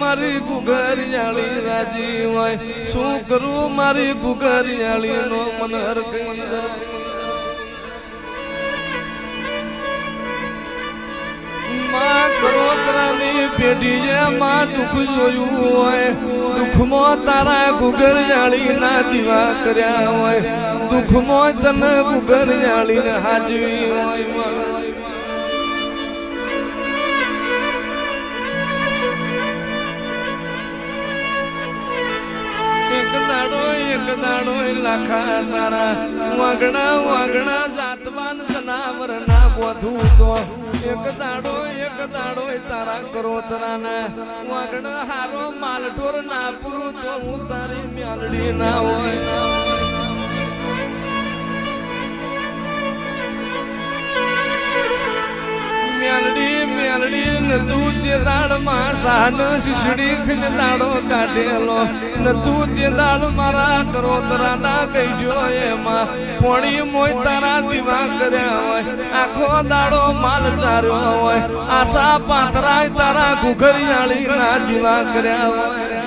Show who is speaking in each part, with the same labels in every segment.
Speaker 1: મારી ગુગરિયાળી રાજી હોય શું કરું મારી ગુગરિયાળી નો મનર માં કરોતરાની પેઢીએ માં દુઃખ જોયું હોય દુઃખમાં તારા ગુગરિયાળી ના દીવા કર્યા હોય દુઃખમાં તને ગુગરિયાળી ને હાજવી હોય એક દાડો લાખા તારા વાગણા જાતવાન સનાવર ના બોધું તો એક દાડો તારા કરોતરા ના વાગણા હારો માલઢોર ના પૂરું તો હું તારી મ્યાલડી ના હોય મેલડી ને તું તે દાડમાં સાન શીશડી ખીન દાડો કાઢેલો ને તું તે દાડ મારા કરોતરા ના કહીજો એમાં પોણી મોય તારા દીવા કર્યા હોય આખો દાડો માલ ચાર્યો હોય આશા પાથરાય તારા ઘુઘરિયાળી ના દીવા કર્યા હોય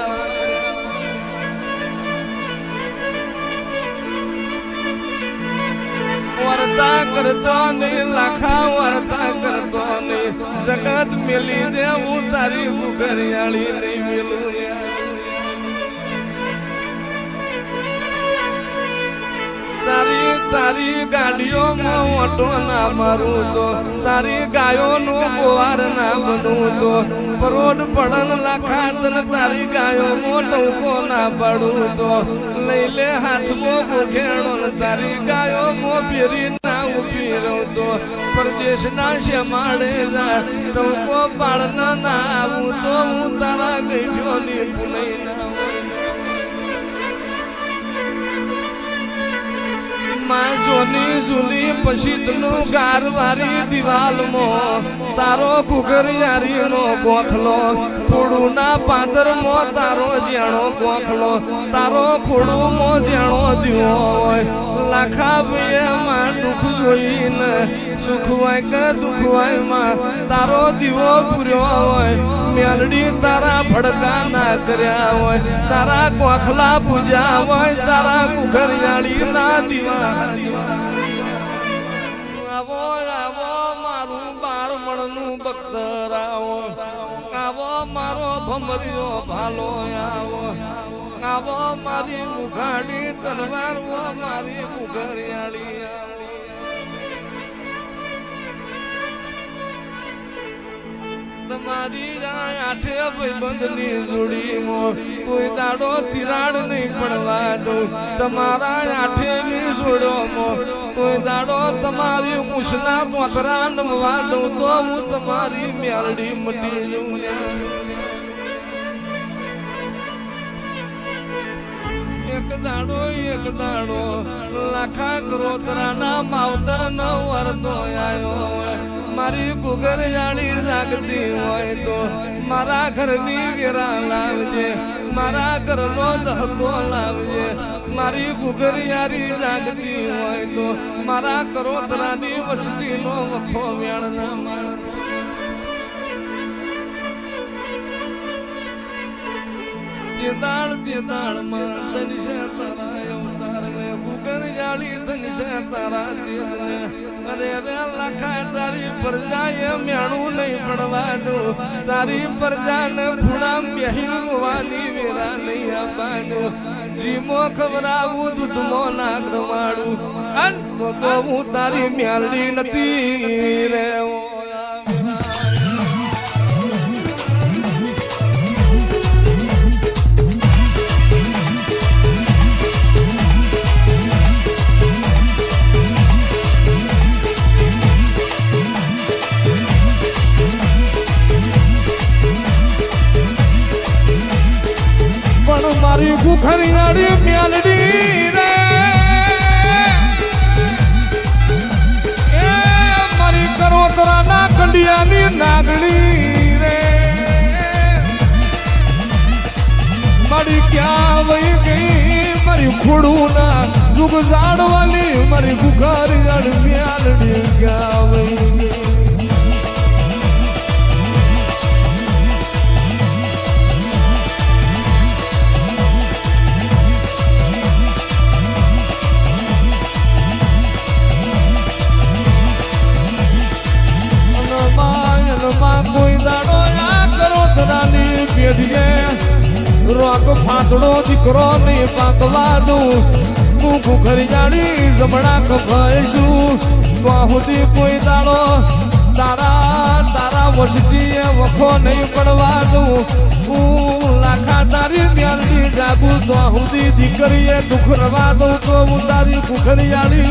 Speaker 1: વર્તા કરતો નહીં લાખા વર્તા કરતો નહીં જગત મેલી દેવું તારી ગુગરિયાળી નહીં મેલું તારી ગાડીઓમાં ઓટો ના મારું તો તારી ગાયોનું ગોવાર ના બનવું તો પરોડ પડન લાખા તન તારી ગાયોમાં ટોકો ના પડું તો લઈ લે હાથમાં ગોખેણો તારી ગાયોમાં ફેરી ના ઉભી રહું તો પરદેશના શેમાડે જા ટોકો પાડન ના આવું તો હું તારા ગઈઢોની પુનઈ ના માં જોની જૂની પછીટનું ગારવારી દિવાલમાં તારો ઘુઘરિયારી નો ગોખલો ખોડું ના પાદરમાં તારો જેણો ગોખલો તારો ખોડું મો જેણો દીવો હોય લાખા માં દુઃખ જોઈને સુખ હોય કે દુઃખ હોય માં તારો દીવો પૂર્યો હોય મેલડી તારા ભડકા ના કર્યા હોય તારા ગોખલા પૂજા હોય તારા ઘુઘરિયાળી ના દીવા આવો આવો મારું બાળમણનું બખ્તર આવો મારો ભમરિયો ભાલો આવો મારી મુખાડી તલવાર મારી ઘુઘરિયાળી તમારી આઠે ભાઈબંધની જોડીમાં કોઈ દાડો તિરાડ નહીં પડવા દઉં તમારા આઠેની જોડોમાં કોઈ દાડો તમારી મુસલા કોતરા નમવા દઉં તો હું તમારી મેલડી મટી જઉં એક દાડો લાખા કરોતરાના માવતર ન વરતો આવ્યો મારી ગુગરિયાળી જાગતી હોય તો મારા ઘરની વેરા લાવજે મારા ઘરનો દહકો લાવજે મારી ગુગરિયાળી જાગતી હોય તો મારા કરોતરાની વસ્તીનો વખો વેણ ના તે દાળ માં તનિષે તારા અવતાર ને ગુગરિયાળી તનિષે તારા અરે રે લખાય તારી પ્રજા મેણું નહીં પડવા દઉં તારી પ્રજાને ખૂણા મેહી હોવાની વેરા નહીં આપવાનું જીમો ખવડાવું દૂધમો નાગ રવાડું તો હું તારી મ્યાલડી નથી રે મારી ગુખરિયાળી મ્યાલડી રે એ મારી કરોતરાના કંડિયાની નાગણી રે મારી ક્યાં વહી ગઈ મારી ખોડું ના દુઃખ જાડવાલી મારી ગુખરિયાળી મ્યાલડી ક્યાં વહી ગઈ દીકરો નહીં પાકવા દઉં હું ઘુઘરિયાળી જમણા કભાઈશું બાહુદી કોઈ દાડો તારા વસતી વખો નહીં પડવા દઉં હું લાખા તારી મ્યાલની જાગું તો સુધી દીકરીએ દુઃખ રવા દઉં તો હું તારી ઘુઘરિયાળી